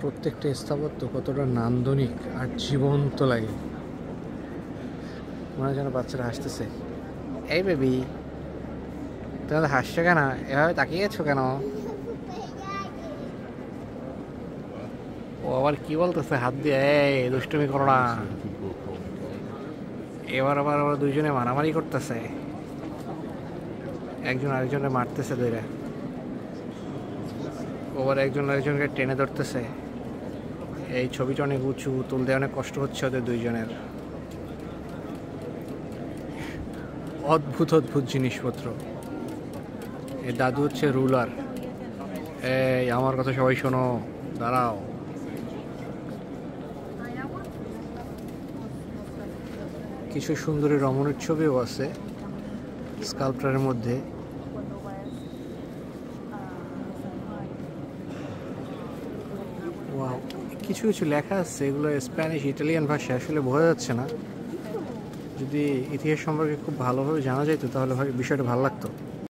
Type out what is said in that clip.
প্রত্যেকটা স্থাপত্য কতটা নান্দনিক আর জীবন্ত লাগে, মনে হয় যেন বাচ্চারা হাসতেছে। এই বেবি, তুমি হাসছো কেন? এভাবে তাকিয়ে আছো কেন? ও আবার কি বলতেছে হাত দিয়ে, এই দুষ্টুমি করো না। এবার আবার ওরা দুইজনে মারামারি করতেছে, একজন আরেকজনের মারতেছে ধরে, ওবার একজন আরেকজনকে টেনে ধরতেছে। এই ছবিটা অনেক উঁচু, তুলতে অনেক কষ্ট হচ্ছে ওদের দুইজনের। অদ্ভুত অদ্ভুত জিনিসপত্র। এই দাদু হচ্ছে রুলার। এই আমার কথা সবাই শোনো, দাঁড়াও। কিছু সুন্দরী রমণীর ছবিও আছে স্কাল্পচারের মধ্যে। কিছু কিছু লেখা আছে, এগুলো স্প্যানিশ ইটালিয়ান ভাষা, আসলে বোঝা যাচ্ছে না। যদি ইতিহাস সম্পর্কে খুব ভালোভাবে জানা যেত তাহলে বিষয়টা ভালো লাগতো।